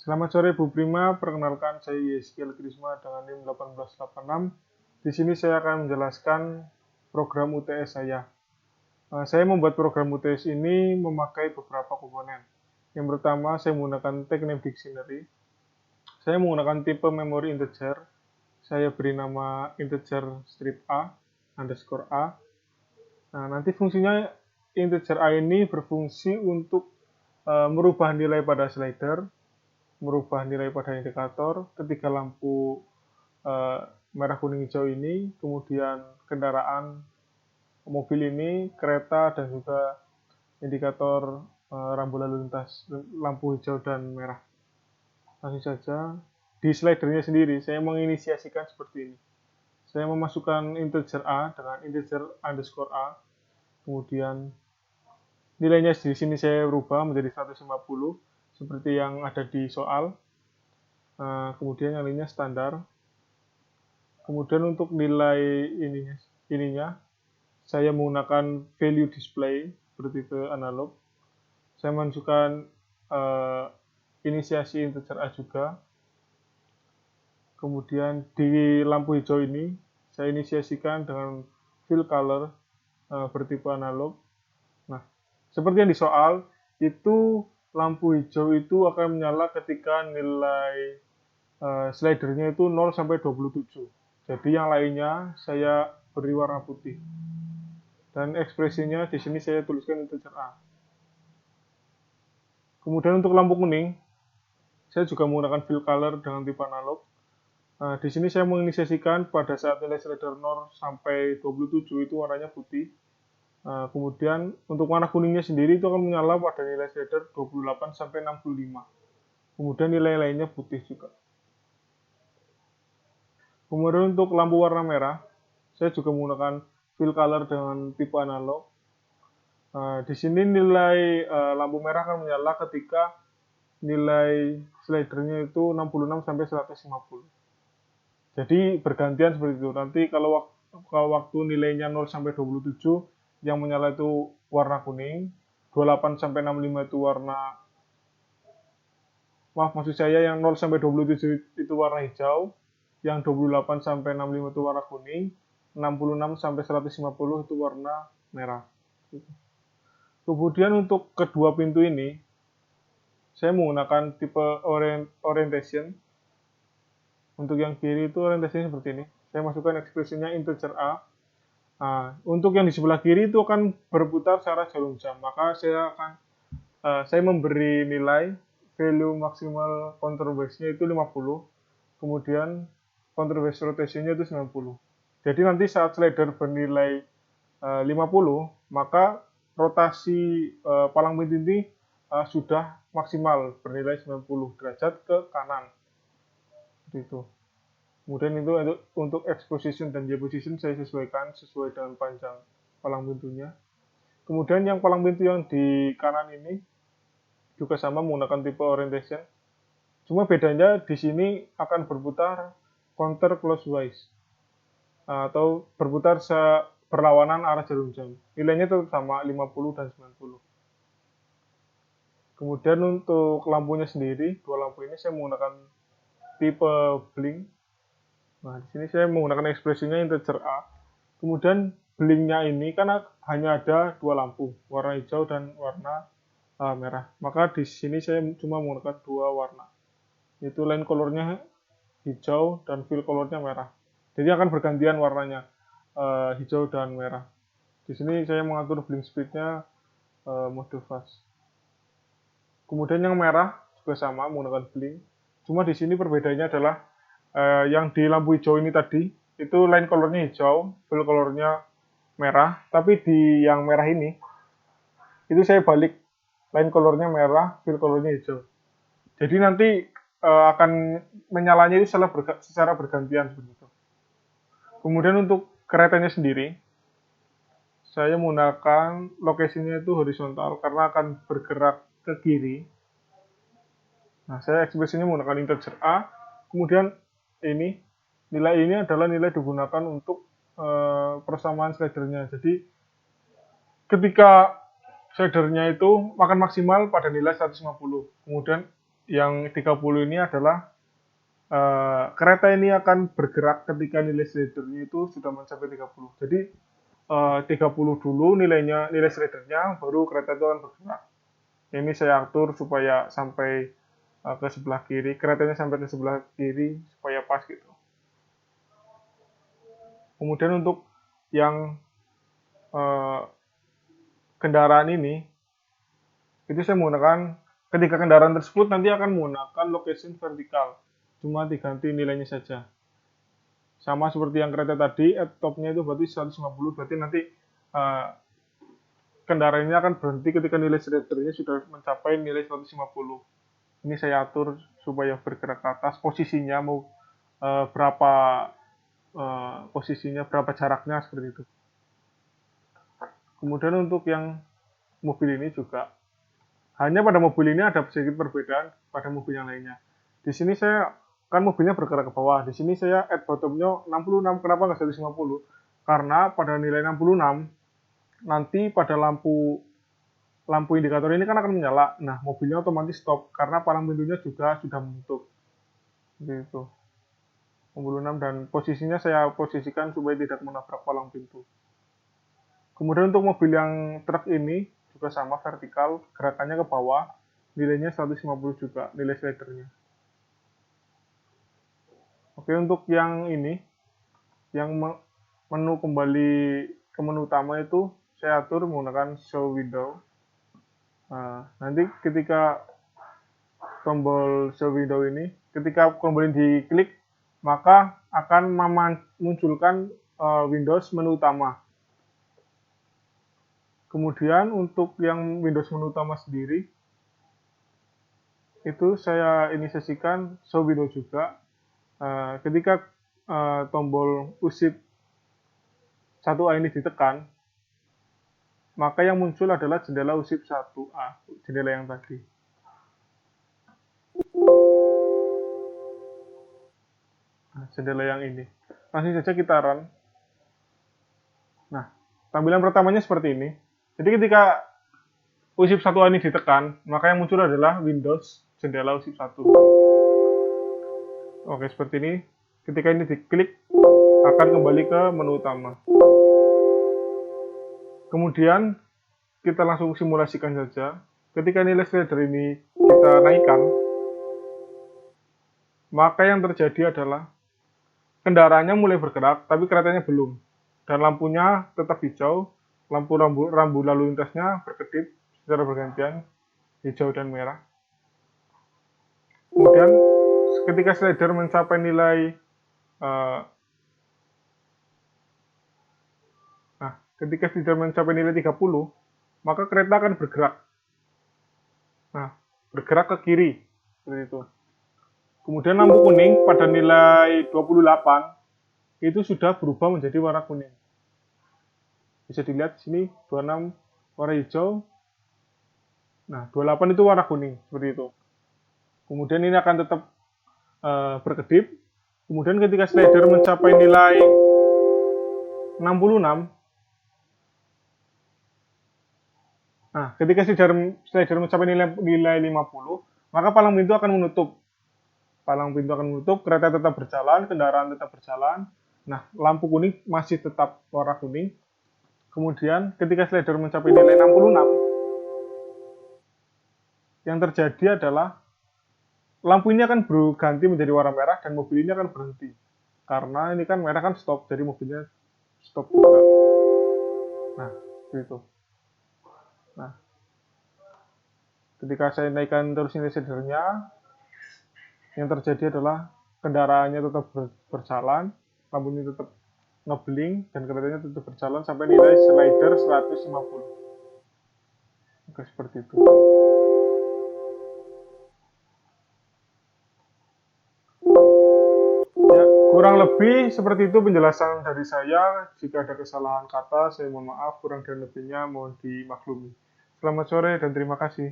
Selamat sore Bu Prima, perkenalkan saya Yeskiel Krisma dengan NIM 1886. Di sini saya akan menjelaskan program UTS saya. Saya membuat program UTS ini memakai beberapa komponen. Yang pertama, saya menggunakan TechName Dictionary. Saya menggunakan tipe memori integer. Saya beri nama integer strip A, underscore A. Nah, nanti fungsinya integer A ini berfungsi untuk merubah nilai pada slider, merubah nilai pada indikator ketika lampu merah kuning hijau ini, kemudian kendaraan mobil ini, kereta, dan juga indikator rambu lalu lintas, lampu hijau dan merah. Langsung saja, di slidernya sendiri saya menginisiasikan seperti ini. Saya memasukkan integer A dengan integer underscore A, kemudian nilainya di sini saya rubah menjadi 150 seperti yang ada di soal. Kemudian yang lainnya standar. Kemudian untuk nilai ininya saya menggunakan value display bertipe analog. Saya masukkan inisiasi integer A juga. Kemudian di lampu hijau ini saya inisiasikan dengan fill color bertipe analog. Nah, seperti yang di soal, itu lampu hijau itu akan menyala ketika nilai slidernya itu 0 sampai 27. Jadi yang lainnya saya beri warna putih. Dan ekspresinya di sini saya tuliskan integer A. Kemudian untuk lampu kuning, saya juga menggunakan fill color dengan tipe analog. Di sini saya menginisiasikan pada saat nilai slider 0 sampai 27 itu warnanya putih. Kemudian untuk warna kuningnya sendiri itu akan menyala pada nilai slider 28 sampai 65. Kemudian nilai lainnya putih juga. Kemudian untuk lampu warna merah, saya juga menggunakan fill color dengan tipe analog. Di sini nilai lampu merah akan menyala ketika nilai slidernya itu 66 sampai 150. Jadi bergantian seperti itu. Nanti kalau waktu nilainya 0 sampai 27, yang menyala itu warna kuning, 28 sampai 65 itu maksud saya yang 0 sampai 27 itu warna hijau, yang 28 sampai 65 itu warna kuning, 66 sampai 150 itu warna merah. Kemudian untuk kedua pintu ini, saya menggunakan tipe orientation. Untuk yang kiri itu orientasinya seperti ini. Saya masukkan ekspresinya integer A. Untuk yang di sebelah kiri itu akan berputar secara jarum jam. Maka saya memberi nilai value maksimal counterbase-nya itu 50. Kemudian counterbase rotation-nya itu 90. Jadi nanti saat slider bernilai 50, maka rotasi palang pintu ini sudah maksimal bernilai 90 derajat ke kanan. Seperti itu. Kemudian itu untuk X position dan Y position saya sesuaikan sesuai dengan panjang palang pintunya. Kemudian yang palang pintu yang di kanan ini juga sama menggunakan tipe orientation. Cuma bedanya di sini akan berputar counter clockwise atau berputar berlawanan arah jarum jam. Nilainya tetap sama 50 dan 90. Kemudian untuk lampunya sendiri, dua lampu ini saya menggunakan tipe blink. Nah, di sini saya menggunakan ekspresinya integer A. Kemudian blinknya ini kan hanya ada dua lampu, warna hijau dan warna merah. Maka di sini saya cuma menggunakan dua warna, yaitu line colornya hijau dan fill colornya merah. Jadi akan bergantian warnanya hijau dan merah. Di sini saya mengatur blink speednya mode fast. Kemudian yang merah juga sama menggunakan blink. Cuma di sini perbedaannya adalah yang di lampu hijau ini tadi itu line colornya hijau, fill colornya merah, tapi di yang merah ini itu saya balik, line colornya merah, fill colornya hijau. Jadi nanti akan menyalanya itu secara bergantian seperti itu. Kemudian untuk keretanya sendiri, saya menggunakan lokasinya itu horizontal karena akan bergerak ke kiri. Nah, saya ekspresinya menggunakan integer A, kemudian nilai ini adalah nilai digunakan untuk persamaan slidernya. Jadi ketika slidernya itu akan maksimal pada nilai 150. Kemudian yang 30 ini adalah kereta ini akan bergerak ketika nilai slidernya itu sudah mencapai 30. Jadi 30 dulu nilai slidernya, baru kereta itu akan bergerak. Ini saya atur supaya sampai ke sebelah kiri, keretanya sampai ke sebelah kiri supaya pas gitu. Kemudian untuk yang kendaraan ini, itu saya menggunakan ketika kendaraan tersebut nanti akan menggunakan location vertikal, cuma diganti nilainya saja. Sama seperti yang kereta tadi, at top-nya itu berarti 150, berarti nanti kendaraan ini akan berhenti ketika nilai slidernya sudah mencapai nilai 150. Ini saya atur supaya bergerak ke atas, posisinya mau berapa posisinya, berapa jaraknya, seperti itu. Kemudian untuk yang mobil ini juga, hanya pada mobil ini ada sedikit perbedaan pada mobil yang lainnya. Di sini saya kan mobilnya bergerak ke bawah. Di sini saya add bottomnya 66. Kenapa nggak 150? Karena pada nilai 66 nanti pada lampu indikator ini kan akan menyala. Nah, mobilnya otomatis stop karena palang pintunya juga sudah menutup. Gitu. 66 dan posisinya saya posisikan supaya tidak menabrak palang pintu. Kemudian untuk mobil yang truk ini juga sama vertikal, gerakannya ke bawah, nilainya 150 juga nilai slidernya. Oke, untuk yang ini, yang menu kembali ke menu utama itu saya atur menggunakan show window. Nah, nanti ketika tombol show window ini, ketika kembali diklik, maka akan memunculkan Windows menu utama. Kemudian untuk yang Windows menu utama sendiri, itu saya inisiasikan show window juga. Ketika tombol usip 1A ini ditekan, maka yang muncul adalah jendela usip 1A, jendela yang tadi. Nah, jendela yang ini. Langsung saja kita run. Nah, tampilan pertamanya seperti ini. Jadi ketika usip 1A ini ditekan, maka yang muncul adalah Windows jendela usip 1. Oke, seperti ini. Ketika ini diklik, akan kembali ke menu utama. Kemudian, kita langsung simulasikan saja. Ketika nilai slider ini kita naikkan, maka yang terjadi adalah kendaraannya mulai bergerak, tapi keretanya belum. Dan lampunya tetap hijau, lampu rambu lalu lintasnya berkedip secara bergantian, hijau dan merah. Kemudian ketika slider mencapai nilai ketika slider mencapai nilai 30, maka kereta akan bergerak. Nah, bergerak ke kiri seperti itu. Kemudian lampu kuning pada nilai 28 itu sudah berubah menjadi warna kuning. Bisa dilihat di sini 26 warna hijau. Nah, 28 itu warna kuning seperti itu. Kemudian ini akan tetap berkedip. Kemudian ketika slider mencapai nilai 66, nah ketika slider mencapai nilai 50, maka palang pintu akan menutup. Palang pintu akan menutup, kereta tetap berjalan, kendaraan tetap berjalan. Nah, lampu kuning masih tetap warna kuning. Kemudian ketika slider mencapai nilai 66, yang terjadi adalah lampu ini akan berganti menjadi warna merah dan mobil ini akan berhenti. Karena ini kan merah kan stop, jadi mobilnya stop juga. Nah, gitu. Nah, ketika saya naikkan terus nilai slidernya, yang terjadi adalah kendaraannya tetap berjalan, lampunya tetap ngebling, dan keretanya tetap berjalan sampai nilai slider 150. Oke, seperti itu. Ya, kurang lebih seperti itu penjelasan dari saya. Jika ada kesalahan kata, saya mohon maaf. Kurang dan lebihnya mohon dimaklumi. Selamat sore dan terima kasih.